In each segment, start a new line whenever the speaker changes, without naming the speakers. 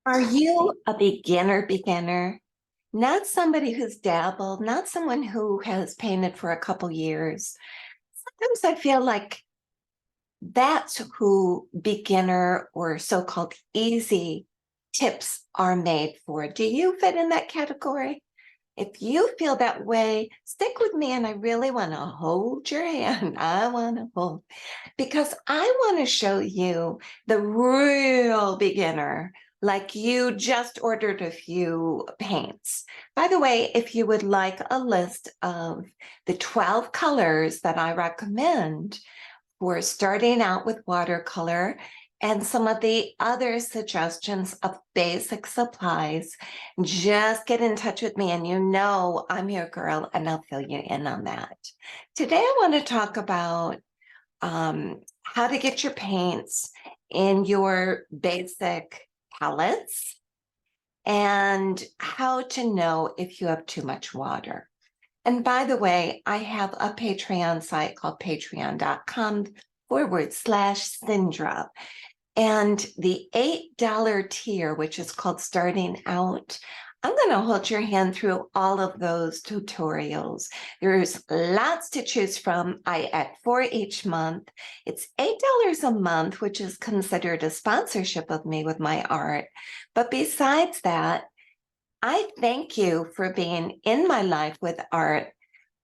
Are you a beginner? Not somebody who's dabbled, not someone who has painted for a couple years. Sometimes I feel like that's who beginner or so-called easy tips are made for. Do you fit in that category? If you feel that way, stick with me and I really want to hold your hand. I want to hold because I want to show you the real beginner, like you just ordered a few paints. By the way, if you would like a list of the 12 colors that I recommend for starting out with watercolor and some of the other suggestions of basic supplies, just get in touch with me and you know I'm your girl and I'll fill you in on that. Today I want to talk about how to get your paints in your basic palettes and how to know if you have too much water. And by the way, I have a Patreon site called patreon.com/Cindra. And the $8 tier, which is called Starting Out, I'm going to hold your hand through all of those tutorials. There's lots to choose from. I add 4 each month. It's $8 a month, which is considered a sponsorship of me with my art. But besides that, I thank you for being in my life with art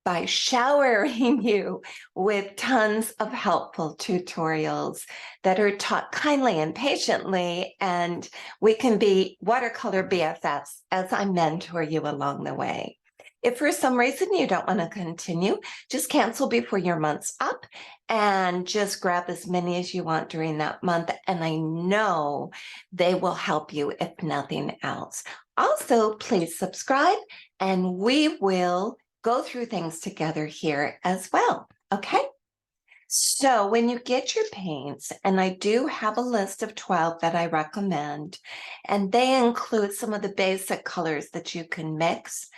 by showering you with tons of helpful tutorials that are taught kindly and patiently, and we can be watercolor BFFs as I mentor you along the way. If for some reason you don't want to continue, just cancel before your month's up and just grab as many as you want during that month, and I know they will help you if nothing else. Also, please subscribe and we will go through things together here as well, okay? So when you get your paints, and I do have a list of 12 that I recommend, and they include some of the basic colors that you can mix.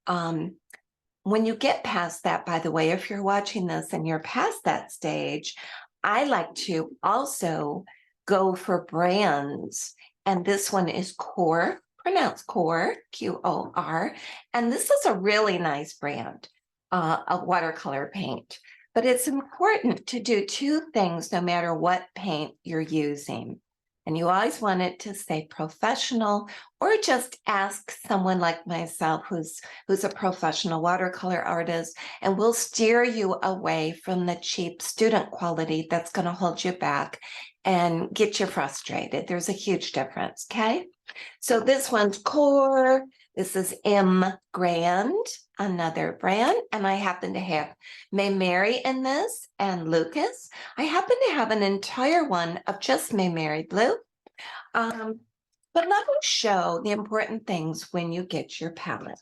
When you get past that, by the way, if you're watching this and you're past that stage, I like to also go for brands, and this one is Core, pronounced Core, Qor, and this is a really nice brand of watercolor paint. But it's important to do two things no matter what paint you're using. And you always want it to say professional, or just ask someone like myself who's a professional watercolor artist, and we'll steer you away from the cheap student quality that's going to hold you back and get you frustrated. There's a huge difference, okay? So this one's Core. This is M Grand, another brand, and I happen to have May Mary in this and Lucas. I happen to have an entire one of just May Mary Blue. But let me show the important things when you get your palette.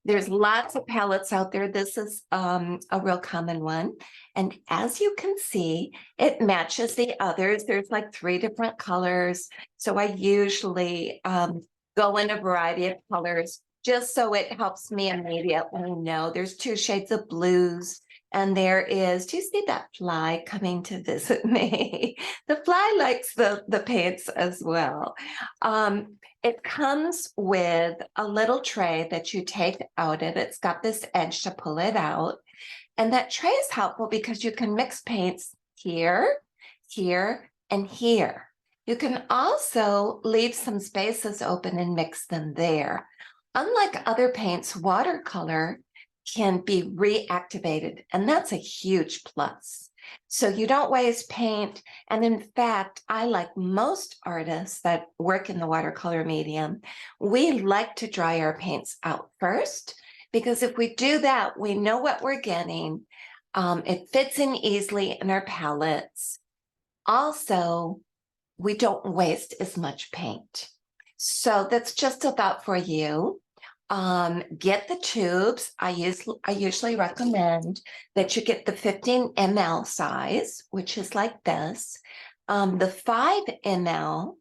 There's lots of palettes out there. This is a real common one. And as you can see, it matches the others. There's like 3 different colors. So I usually go in a variety of colors just so it helps me immediately know. There's 2 shades of blues. And there is, do you see that fly coming to visit me? The fly likes the paints as well. It comes with a little tray that you take out of it. It's got this edge to pull it out. And that tray is helpful because you can mix paints here, here, and here. You can also leave some spaces open and mix them there. Unlike other paints, watercolor can be reactivated, and that's a huge plus. So you don't waste paint. And in fact, I, like most artists that work in the watercolor medium, we like to dry our paints out first, because if we do that, we know what we're getting. It fits in easily in our palettes. Also, we don't waste as much paint. So that's just a thought for you. Get the tubes. I usually recommend that you get the 15 ml size, which is like this. The 5 ml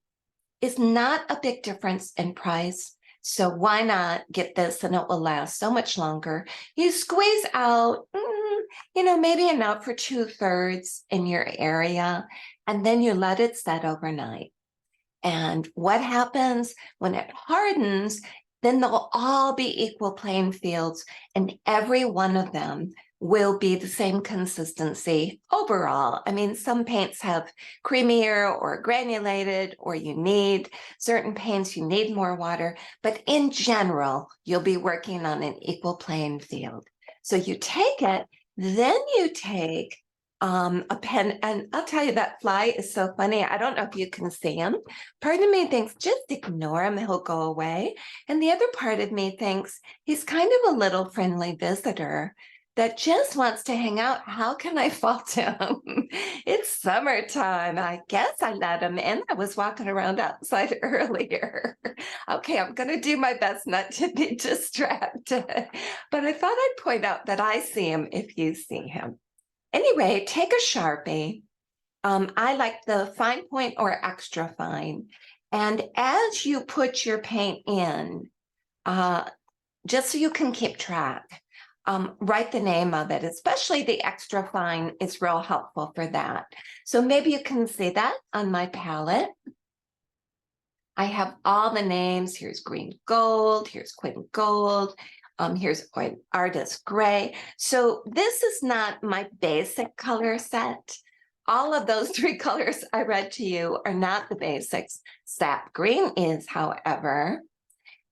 is not a big difference in price. So why not get this, and it will last so much longer. You squeeze out, maybe enough for 2/3 in your area, and then you let it set overnight. And what happens when it hardens? Then they'll all be equal playing fields, and every one of them will be the same consistency overall. I mean, some paints have creamier or granulated, or you need certain paints, you need more water, but in general, you'll be working on an equal playing field. So you take it, then you take a pen, and I'll tell you, that fly is so funny. I don't know if you can see him. Part of me thinks, just ignore him, he'll go away. And the other part of me thinks he's kind of a little friendly visitor that just wants to hang out. How can I fault him? It's summertime. I guess I let him in. I was walking around outside earlier. Okay, I'm going to do my best not to be distracted. But I thought I'd point out that I see him if you see him. Anyway, take a Sharpie. I like the fine point or extra fine. And as you put your paint in, just so you can keep track, write the name of it, especially the extra fine is real helpful for that. So maybe you can see that on my palette. I have all the names. Here's green gold, here's Quinn gold, here's artist gray. So this is not my basic color set. All of those 3 colors I read to you are not the basics. Sap green is, however.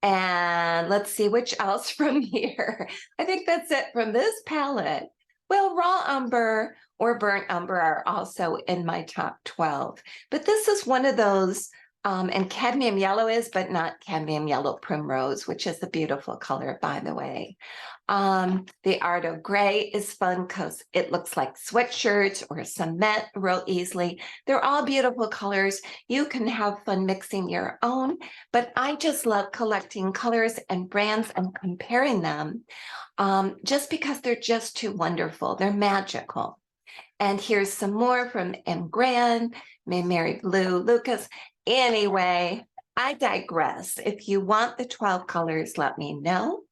And let's see which else from here. I think that's it from this palette. Well, raw umber or burnt umber are also in my top 12. But this is one of those, and cadmium yellow is, but not cadmium yellow primrose, which is a beautiful color, by the way. The art of gray is fun because it looks like sweatshirts or cement real easily. They're all beautiful colors. You can have fun mixing your own, but I just love collecting colors and brands and comparing them, just because they're just too wonderful. They're magical. And here's some more from M. Grand, Mary Blue, Lucas. Anyway, I digress. If you want the 12 colors, let me know.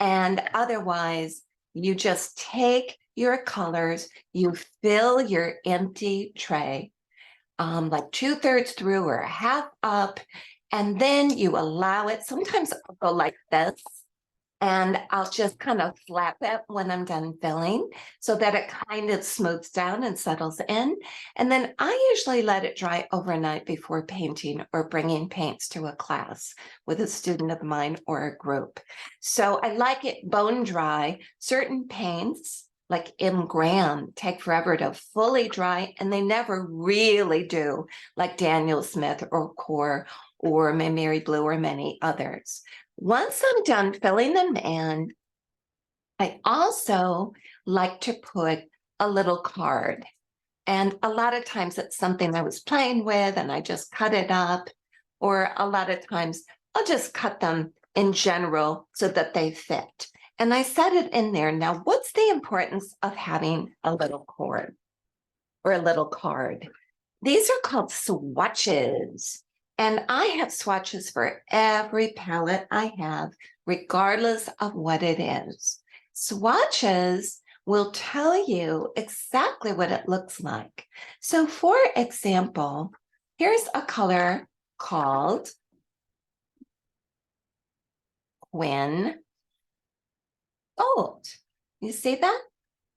And otherwise, you just take your colors, you fill your empty tray, like 2/3 through or half up, and then you allow it. Sometimes I'll go like this, and I'll just kind of flap it when I'm done filling so that it kind of smooths down and settles in. And then I usually let it dry overnight before painting or bringing paints to a class with a student of mine or a group. So I like it bone dry. Certain paints, like M. Graham, take forever to fully dry, and they never really do, like Daniel Smith or Core or Mary Blue or many others. Once I'm done filling them in, I also like to put a little card. And a lot of times it's something I was playing with and I just cut it up. Or a lot of times I'll just cut them in general so that they fit. And I set it in there. Now, what's the importance of having a little cord or a little card? These are called swatches. And I have swatches for every palette I have, regardless of what it is. Swatches will tell you exactly what it looks like. So for example, here's a color called Quinn Gold. You see that?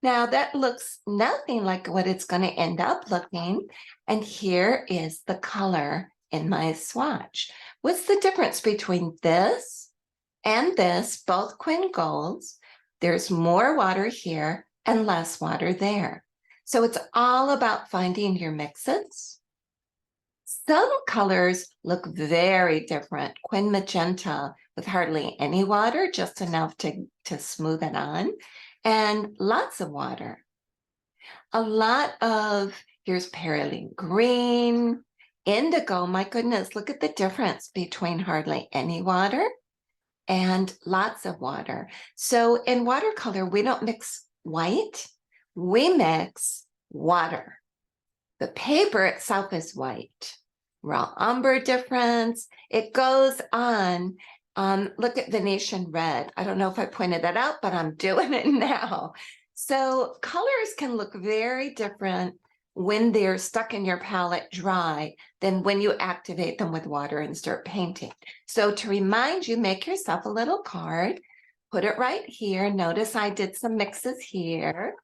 Now that looks nothing like what it's going to end up looking. And here is the color in my swatch. What's the difference between this and this, both Quinn Golds? There's more water here and less water there. So it's all about finding your mixes. Some colors look very different. Quinn Magenta with hardly any water, just enough to smooth it on, and lots of water. A lot of, here's Perylene Green, Indigo. My goodness, look at the difference between hardly any water and lots of water. So in watercolor, we don't mix white, we mix water. The paper itself is white. Raw umber difference, it goes on. Look at Venetian red. I don't know if I pointed that out, but I'm doing it now. So colors can look very different when they're stuck in your palette dry than when you activate them with water and start painting. So to remind you, make yourself a little card, put it right here. Notice I did some mixes here.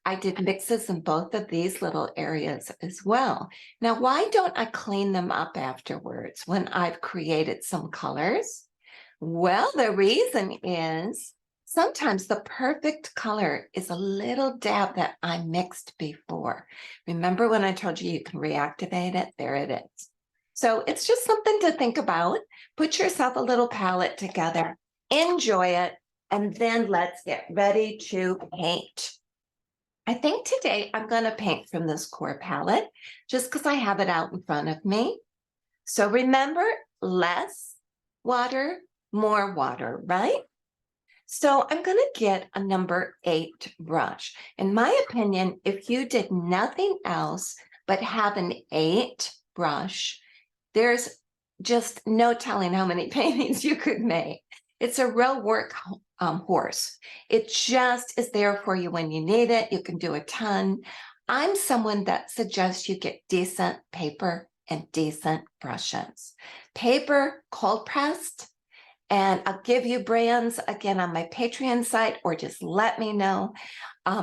I did mixes in both of these little areas as well. Now, why don't I clean them up afterwards when I've created some colors? Well, the reason is sometimes the perfect color is a little dab that I mixed before. Remember when I told you you can reactivate it? There it is. So it's just something to think about. Put yourself a little palette together, enjoy it, and then let's get ready to paint. I think today I'm going to paint from this core palette just because I have it out in front of me. So remember, less water, more water, right? So I'm going to get a number 8 brush. In my opinion, if you did nothing else but have an 8 brush, there's just no telling how many paintings you could make. It's a real work horse. It just is there for you when you need it. You can do a ton. I'm someone that suggests you get decent paper and decent brushes. Paper, cold pressed, and I'll give you brands again on my Patreon site, or just let me know.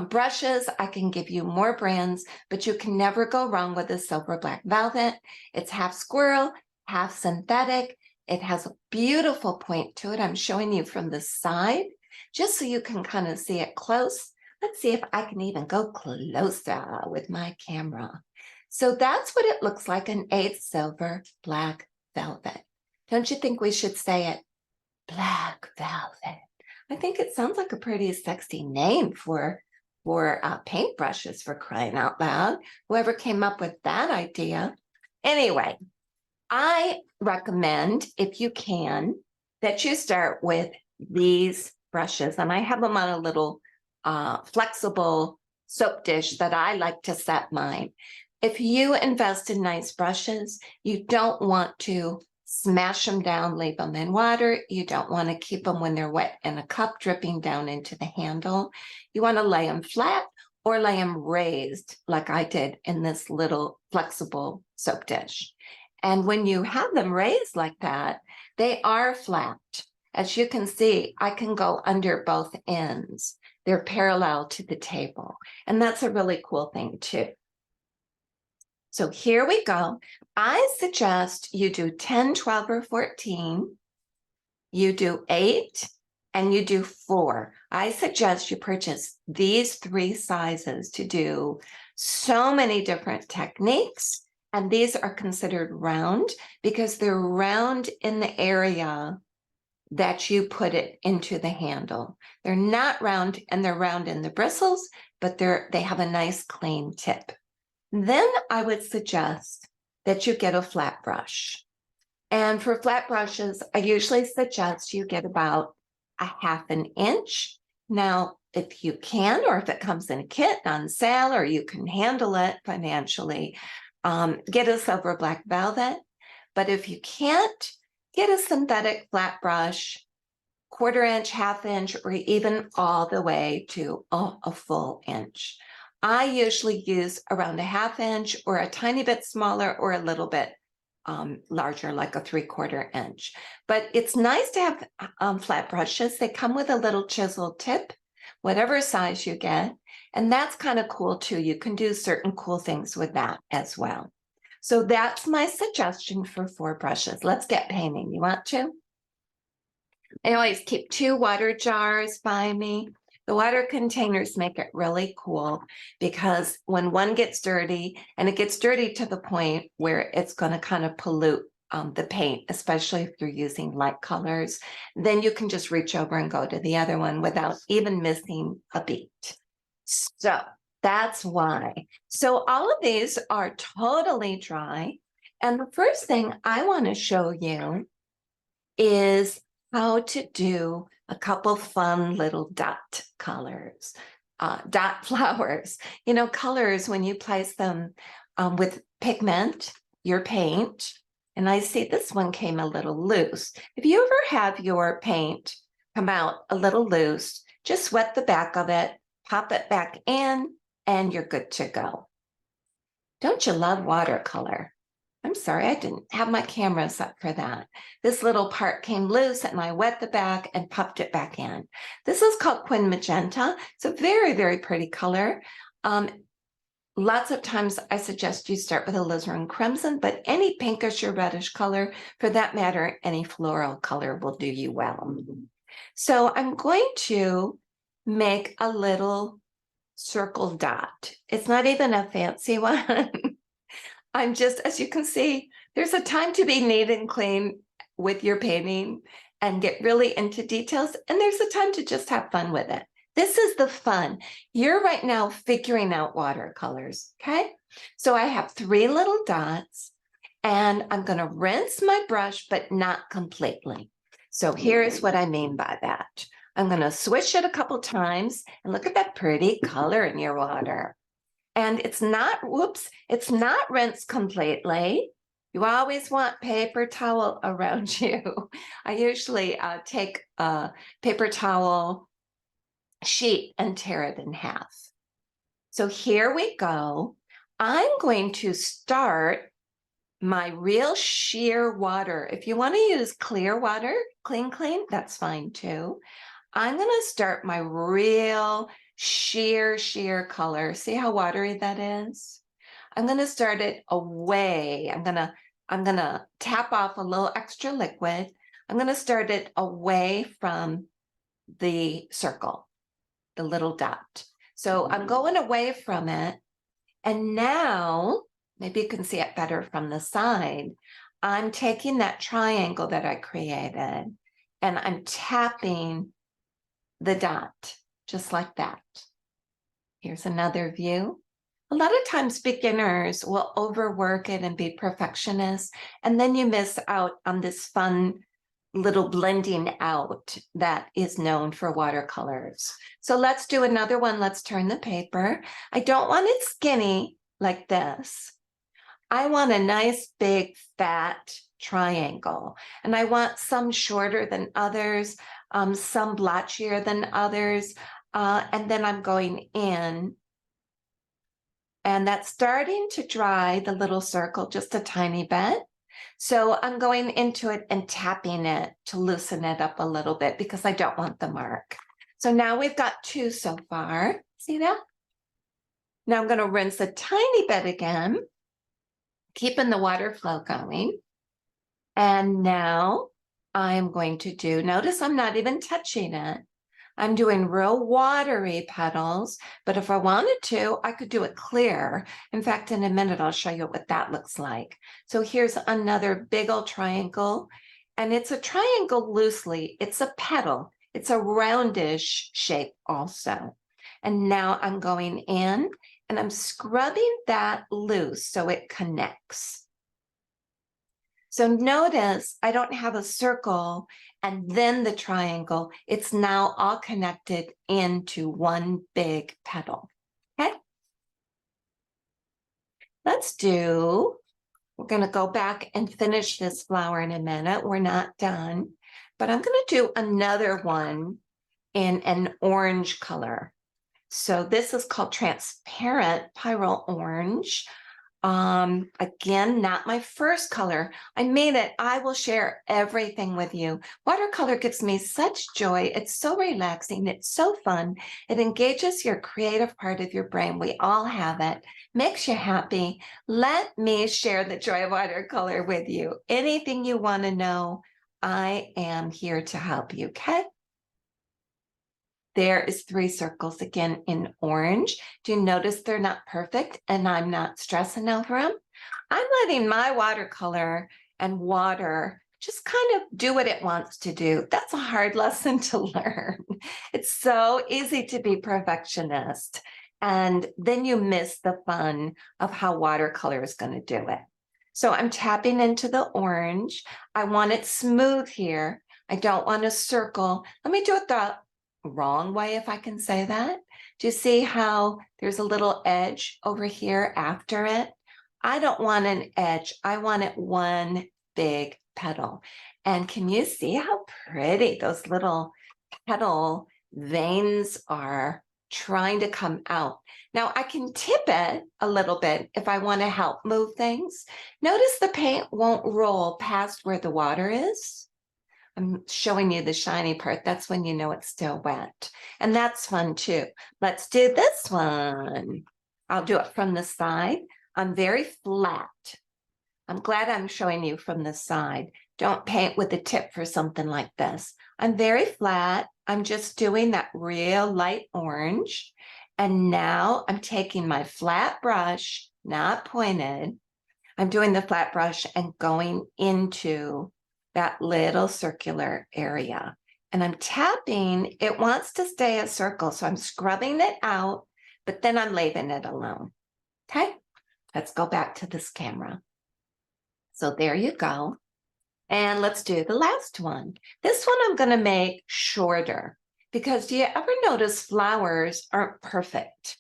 Brushes, I can give you more brands, but you can never go wrong with a silver black velvet. It's half squirrel, half synthetic. It has a beautiful point to it. I'm showing you from the side, just so you can kind of see it close. Let's see if I can even go closer with my camera. So that's what it looks like, an 8 silver black velvet. Don't you think we should say it? Black velvet. I think it sounds like a pretty sexy name for paintbrushes, for crying out loud. Whoever came up with that idea. Anyway, I recommend, if you can, that you start with these brushes. And I have them on a little flexible soap dish that I like to set mine. If you invest in nice brushes, you don't want to smash them down, leave them in water. You don't want to keep them when they're wet in a cup dripping down into the handle. You want to lay them flat or lay them raised like I did in this little flexible soap dish. And when you have them raised like that, they are flat. As you can see, I can go under both ends. They're parallel to the table. And that's a really cool thing too. So here we go. I suggest you do 10, 12, or 14. You do 8 and you do 4. I suggest you purchase these 3 sizes to do so many different techniques. And these are considered round because they're round in the area that you put it into the handle. They're not round, and they're round in the bristles, but they have a nice clean tip. Then I would suggest that you get a flat brush. And for flat brushes, I usually suggest you get about a 1/2 inch. Now, if you can, or if it comes in a kit on sale, or you can handle it financially, get a silver black velvet. But if you can't, get a synthetic flat brush, 1/4 inch, 1/2 inch, or even all the way to a full inch. I usually use around a 1/2 inch, or a tiny bit smaller, or a little bit larger, like a 3/4 inch. But it's nice to have flat brushes. They come with a little chisel tip, whatever size you get. And that's kind of cool too. You can do certain cool things with that as well. So that's my suggestion for 4 brushes. Let's get painting. You want to? I always keep 2 water jars by me. The water containers make it really cool because when one gets dirty, and it gets dirty to the point where it's going to kind of pollute the paint, especially if you're using light colors, then you can just reach over and go to the other one without even missing a beat. So that's why. So all of these are totally dry. And the first thing I want to show you is how to do a couple fun little dot colors, dot flowers. You know, colors, when you place them with pigment, your paint, and I see this one came a little loose. If you ever have your paint come out a little loose, just wet the back of it, pop it back in, and you're good to go. Don't you love watercolor? I'm sorry, I didn't have my camera set for that. This little part came loose and I wet the back and popped it back in. This is called Quin Magenta. It's a very, very pretty color. Lots of times I suggest you start with alizarin crimson, but any pinkish or reddish color, for that matter, any floral color will do you well. So I'm going to make a little circle dot. It's not even a fancy one. I'm just, as you can see, there's a time to be neat and clean with your painting and get really into details. And there's a time to just have fun with it. This is the fun. You're right now figuring out watercolors, okay? So I have 3 little dots and I'm gonna rinse my brush, but not completely. So here's what I mean by that. I'm gonna swish it a couple times and look at that pretty color in your water. And it's not, whoops, it's not rinsed completely. You always want paper towel around you. I usually take a paper towel sheet and tear it in half. So here we go. I'm going to start my real sheer water. If you want to use clear water, clean, that's fine too. I'm going to start my real sheer color. See how watery that is? I'm going to start it away. I'm going to tap off a little extra liquid. I'm going to start it away from the circle, the little dot. So I'm going away from it. And now, maybe you can see it better from the side. I'm taking that triangle that I created and I'm tapping the dot, just like that. Here's another view. A lot of times beginners will overwork it and be perfectionists, and then you miss out on this fun little blending out that is known for watercolors. So let's do another one. Let's turn the paper. I don't want it skinny like this. I want a nice big fat triangle, and I want some shorter than others, some blotchier than others, and then I'm going in, and that's starting to dry the little circle just a tiny bit. So I'm going into it and tapping it to loosen it up a little bit because I don't want the mark. So now we've got 2 so far. See that? Now I'm going to rinse a tiny bit again, keeping the water flow going. And now I'm going to do, notice I'm not even touching it. I'm doing real watery petals, but if I wanted to, I could do it clear. In fact, in a minute, I'll show you what that looks like. So here's another big old triangle, and it's a triangle loosely. It's a petal. It's a roundish shape also. And now I'm going in and I'm scrubbing that loose so it connects. So notice I don't have a circle and then the triangle. It's now all connected into one big petal. Okay. We're going to go back and finish this flower in a minute. We're not done, but I'm going to do another one in an orange color. So this is called transparent pyrrole orange. Again, not my first color. I made it. I will share everything with you. Watercolor gives me such joy. It's so relaxing. It's so fun. It engages your creative part of your brain. We all have it. Makes you happy. Let me share the joy of watercolor with you. Anything you want to know, I am here to help you, okay? There is 3 circles again in orange. Do you notice they're not perfect and I'm not stressing over them? I'm letting my watercolor and water just kind of do what it wants to do. That's a hard lesson to learn. It's so easy to be perfectionist, and then you miss the fun of how watercolor is going to do it. So I'm tapping into the orange. I want it smooth here. I don't want a circle. Let me do it the wrong way, if I can say that. Do you see how there's a little edge over here after it? I don't want an edge. I want it one big petal. And can you see how pretty those little petal veins are? trying to come out. Now I can tip it a little bit if I want to help move things. Notice the paint won't roll past where the water is. I'm showing you the shiny part. That's when you know it's still wet. And that's fun too. Let's do this one. I'll do it from the side. I'm very flat. I'm glad I'm showing you from the side. Don't paint with a tip for something like this. I'm very flat. I'm just doing that real light orange. And now I'm taking my flat brush, not pointed. I'm doing the flat brush and going into that little circular area. And I'm tapping, it wants to stay a circle. So I'm scrubbing it out, but then I'm leaving it alone. Okay, let's go back to this camera. So there you go. And let's do the last one. This one I'm going to make shorter because do you ever notice flowers aren't perfect?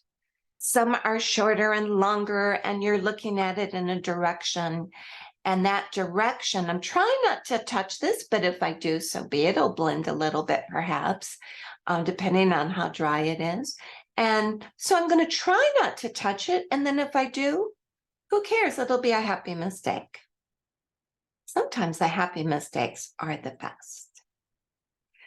Some are shorter and longer and you're looking at it in a direction. And that direction, I'm trying not to touch this, but if I do, so be it. It'll blend a little bit perhaps, depending on how dry it is. And so I'm going to try not to touch it. And then if I do, who cares? It'll be a happy mistake. Sometimes the happy mistakes are the best.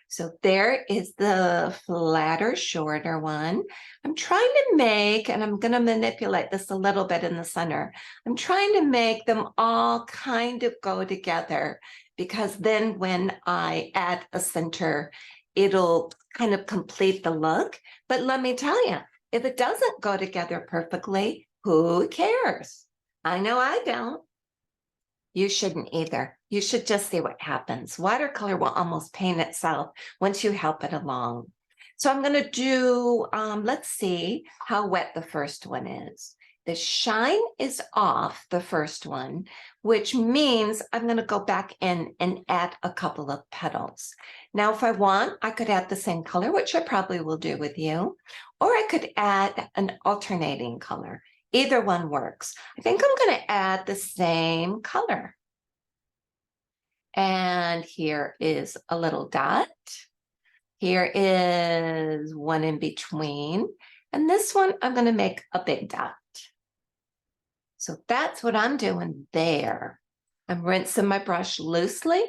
So there is the flatter, shorter one. I'm trying to make, and I'm going to manipulate this a little bit in the center. I'm trying to make them all kind of go together because then when I add a center, it'll kind of complete the look. But let me tell you, if it doesn't go together perfectly, who cares? I know I don't. You shouldn't either. You should just see what happens. Watercolor will almost paint itself once you help it along. So I'm going to do, let's see how wet the first one is. The shine is off the first one, which means I'm going to go back in and add a couple of petals. Now, if I want, I could add the same color, which I probably will do with you, or I could add an alternating color. Either one works. I think I'm going to add the same color. And here is a little dot. Here is one in between. And this one, I'm going to make a big dot. So that's what I'm doing there. I'm rinsing my brush loosely.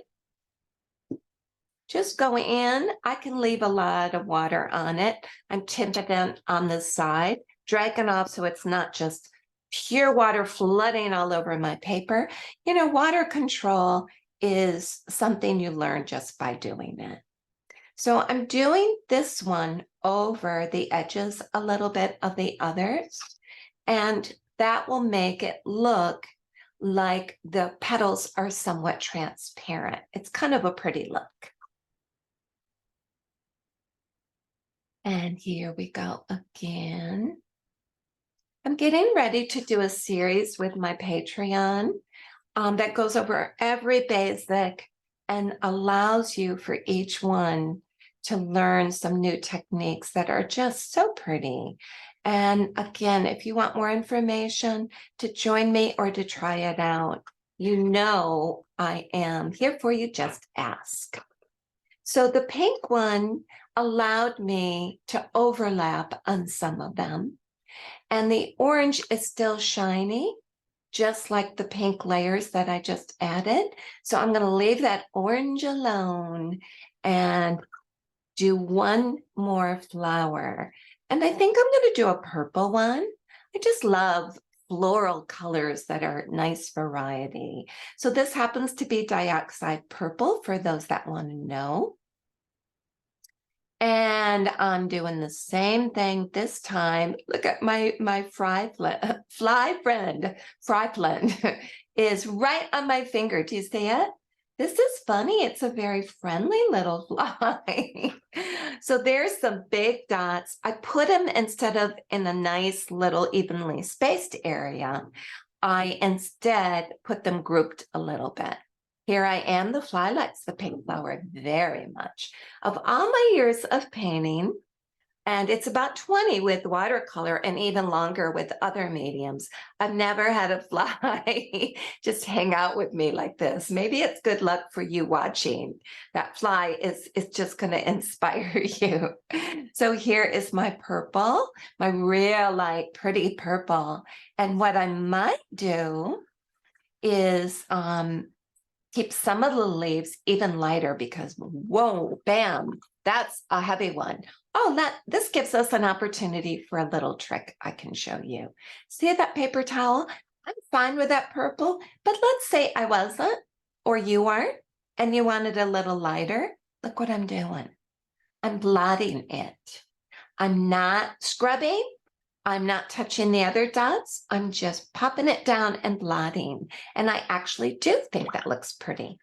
Just going in. I can leave a lot of water on it. I'm tipping it on this side, dragging off so it's not just pure water flooding all over my paper. You know, water control is something you learn just by doing it. So I'm doing this one over the edges a little bit of the others, and that will make it look like the petals are somewhat transparent. It's kind of a pretty look. And here we go again. I'm getting ready to do a series with my Patreon that goes over every basic and allows you for each one to learn some new techniques that are just so pretty. And again, if you want more information to join me or to try it out, you know I am here for you. Just ask. So the pink one allowed me to overlap on some of them. And the orange is still shiny, just like the pink layers that I just added. So I'm going to leave that orange alone and do one more flower. And I think I'm going to do a purple one. I just love floral colors that are nice variety. So this happens to be dioxide purple for those that want to know. And I'm doing the same thing this time. Look at my fly friend is right on my finger. Do you see it? This is funny. It's a very friendly little fly. So there's some big dots. I put them instead of in a nice little evenly spaced area. I instead put them grouped a little bit. Here I am. The fly likes the pink flower very much. Of all my years of painting, And it's about 20 with watercolor and even longer with other mediums. I've never had a fly just hang out with me like this. Maybe it's good luck for you watching. That fly is just going to inspire you. So here is my purple, my real light, pretty purple. And what I might do is keep some of the leaves even lighter because, whoa, bam, that's a heavy one. Oh, this gives us an opportunity for a little trick I can show you. See that paper towel? I'm fine with that purple, but let's say I wasn't, or you aren't, and you wanted a little lighter. Look what I'm doing. I'm blotting it. I'm not scrubbing. I'm not touching the other dots. I'm just popping it down and blotting. And I actually do think that looks pretty.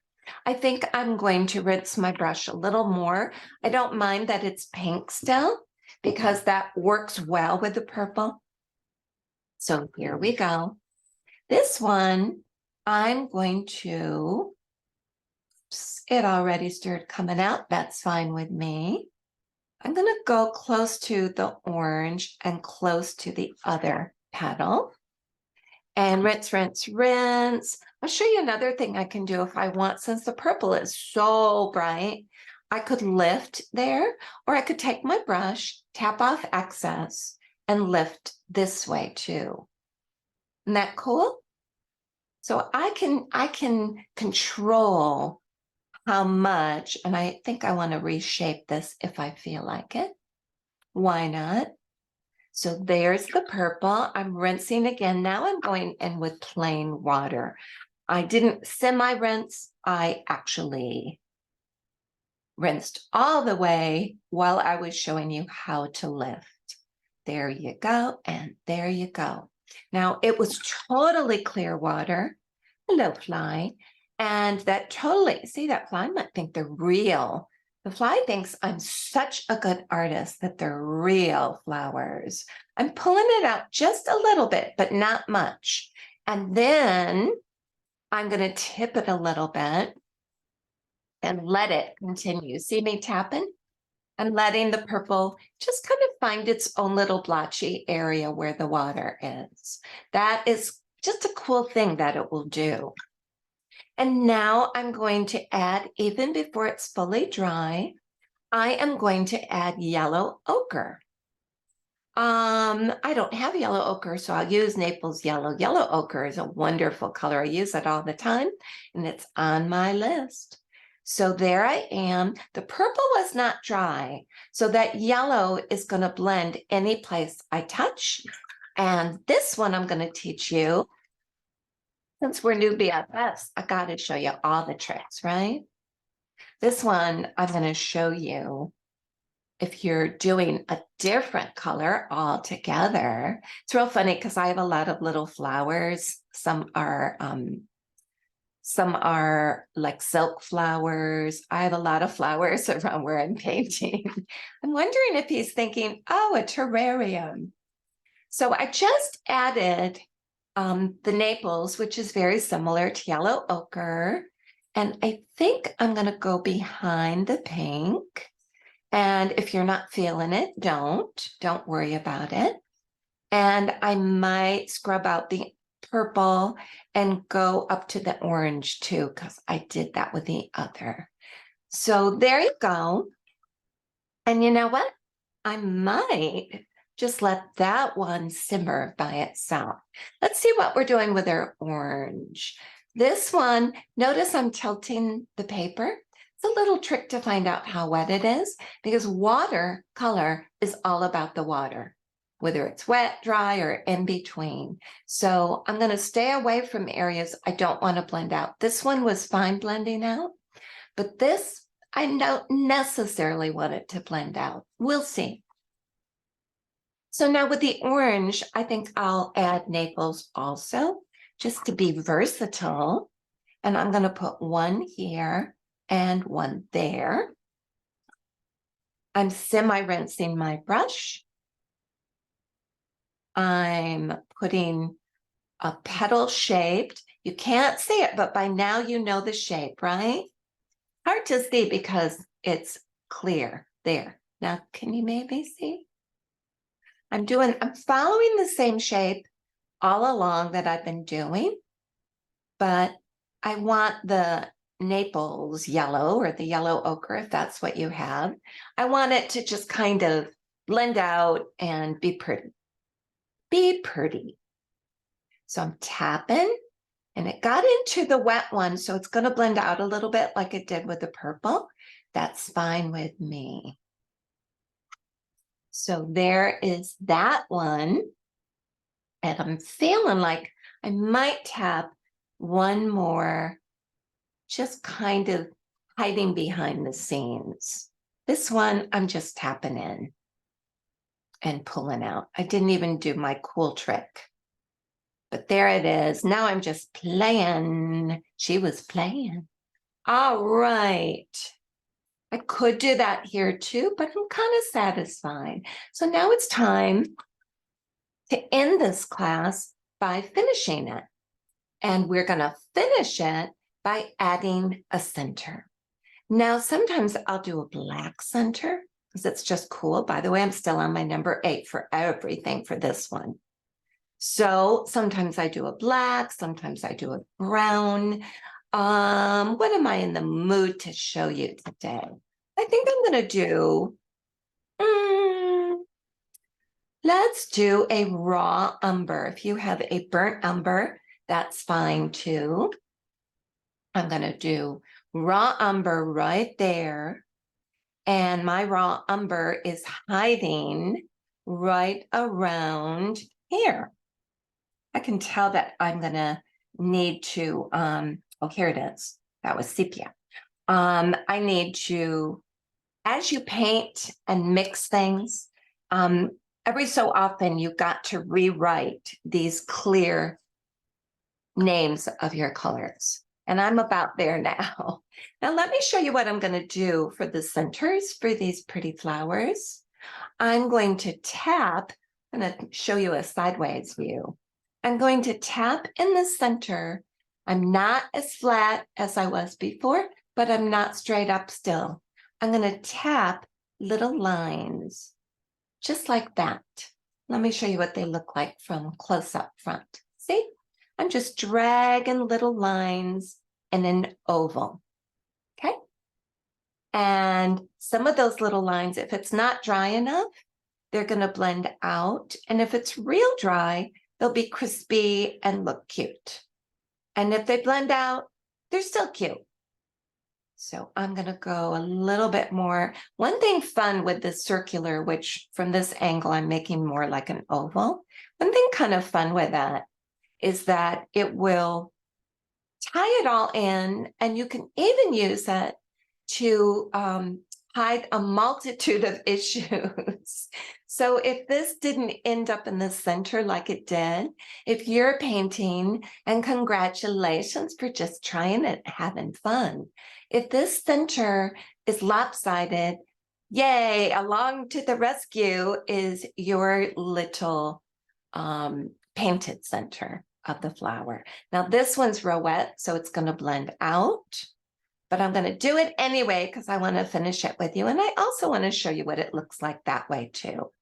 I think I'm going to rinse my brush a little more. I don't mind that it's pink still because that works well with the purple. So here we go. This one, I'm going to, it already started coming out. That's fine with me. I'm going to go close to the orange and close to the other petal. And rinse, rinse, rinse. I'll show you another thing I can do if I want. Since the purple is so bright, I could lift there, or I could take my brush, tap off excess, and lift this way too. Isn't that cool? So I can control how much, and I think I want to reshape this if I feel like it. Why not? So there's the purple. I'm rinsing again. Now I'm going in with plain water. I didn't semi-rinse. I actually rinsed all the way while I was showing you how to lift. There you go, and there you go. Now, it was totally clear water. Hello, fly. And that totally, see that fly might think they're real. The fly thinks I'm such a good artist that they're real flowers. I'm pulling it out just a little bit, but not much. And then I'm going to tip it a little bit and let it continue. See me tapping? And letting the purple just kind of find its own little blotchy area where the water is. That is just a cool thing that it will do. And now I'm going to add, even before it's fully dry, I am going to add yellow ochre. I don't have yellow ochre, so I'll use Naples yellow. Yellow ochre is a wonderful color. I use it all the time, and it's on my list. So there I am. The purple was not dry, so that yellow is going to blend any place I touch. And this one I'm going to teach you. Since we're new BFFs, I got to show you all the tricks, right? This one I'm going to show you if you're doing a different color altogether. It's real funny because I have a lot of little flowers. Some are like silk flowers. I have a lot of flowers around where I'm painting. I'm wondering if he's thinking, oh, a terrarium. So I just added the Naples, which is very similar to yellow ochre. And I think I'm going to go behind the pink. And if you're not feeling it, don't worry about it. And I might scrub out the purple and go up to the orange too, because I did that with the other. So there you go. And you know what? I might just let that one simmer by itself. Let's see what we're doing with our orange. This one, notice I'm tilting the paper. It's a little trick to find out how wet it is, because watercolor is all about the water, whether it's wet, dry, or in between. So I'm going to stay away from areas I don't want to blend out. This one was fine blending out, but this, I don't necessarily want it to blend out. We'll see. So now with the orange, I think I'll add Naples also, just to be versatile. And I'm going to put one here and one there. I'm semi-rinsing my brush. I'm putting a petal shaped. You can't see it, but by now you know the shape, right? Hard to see because it's clear there. Now, can you maybe see? I'm following the same shape all along that I've been doing, but I want the Naples yellow or the yellow ochre, if that's what you have. I want it to just kind of blend out and be pretty. Be pretty. So I'm tapping, and it got into the wet one, so it's going to blend out a little bit like it did with the purple. That's fine with me. So there is that one. And I'm feeling like I might tap one more, just kind of hiding behind the scenes. This one, I'm just tapping in and pulling out. I didn't even do my cool trick. But there it is. Now I'm just playing. She was playing. All right. I could do that here too, but I'm kind of satisfied. So now it's time to end this class by finishing it. And we're going to finish it by adding a center. Now, sometimes I'll do a black center because it's just cool. By the way, I'm still on my number 8 for everything for this one. So sometimes I do a black, sometimes I do a brown. What am I in the mood to show you today? I think I'm going to do, let's do a raw umber. If you have a burnt umber, that's fine too. I'm going to do raw umber right there. And my raw umber is hiding right around here. I can tell that I'm going to need to, oh, here it is. That was sepia. I need to, as you paint and mix things, every so often you've got to rewrite these clear names of your colors. And I'm about there now. Now let me show you what I'm going to do for the centers for these pretty flowers. I'm going to tap, I'm going to show you a sideways view. I'm going to tap in the center. I'm not as flat as I was before, but I'm not straight up still. I'm going to tap little lines, just like that. Let me show you what they look like from close up front. See? I'm just dragging little lines in an oval, okay? And some of those little lines, if it's not dry enough, they're going to blend out. And if it's real dry, they'll be crispy and look cute. And if they blend out, they're still cute. So I'm going to go a little bit more. One thing fun with this circular, which from this angle, I'm making more like an oval. One thing kind of fun with that is that it will tie it all in, and you can even use it to hide a multitude of issues. So if this didn't end up in the center like it did, if you're painting, and congratulations for just trying it, having fun. If this center is lopsided, yay, along to the rescue is your little painted center of the flower. Now this one's real wet, so it's going to blend out, but I'm going to do it anyway because I want to finish it with you. And I also want to show you what it looks like that way too.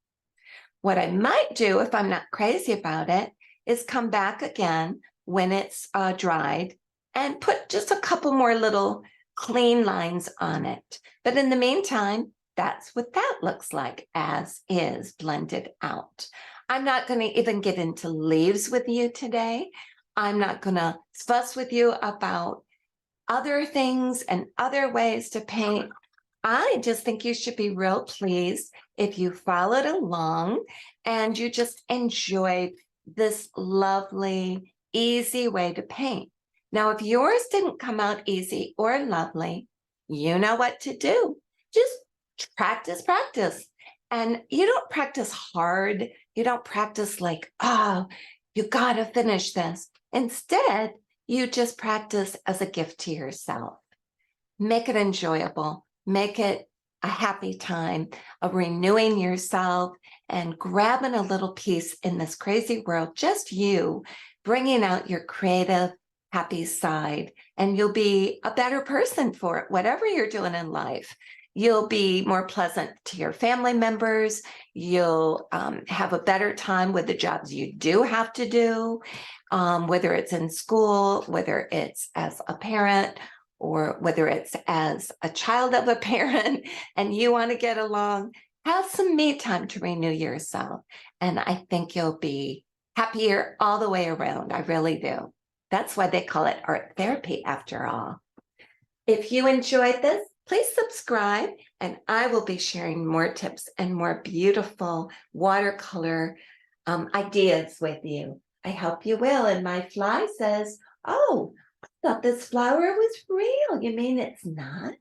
What I might do if I'm not crazy about it is come back again when it's dried and put just a couple more little clean lines on it. But in the meantime, that's what that looks like as is blended out. I'm not going to even get into leaves with you today. I'm not going to fuss with you about other things and other ways to paint. I just think you should be real pleased if you followed along and you just enjoyed this lovely, easy way to paint. Now, if yours didn't come out easy or lovely, you know what to do. Just practice, practice. And you don't practice hard. You don't practice like, oh, you got to finish this. Instead, you just practice as a gift to yourself. Make it enjoyable. Make it a happy time of renewing yourself and grabbing a little piece in this crazy world, just you, bringing out your creative, happy side, and you'll be a better person for it, whatever you're doing in life. You'll be more pleasant to your family members. You'll have a better time with the jobs you do have to do, whether it's in school, whether it's as a parent, or whether it's as a child of a parent and you want to get along. Have some me time to renew yourself. And I think you'll be happier all the way around. I really do. That's why they call it art therapy after all. If you enjoyed this, please subscribe, and I will be sharing more tips and more beautiful watercolor ideas with you. I hope you will. And my fly says, oh, I thought this flower was real. You mean it's not?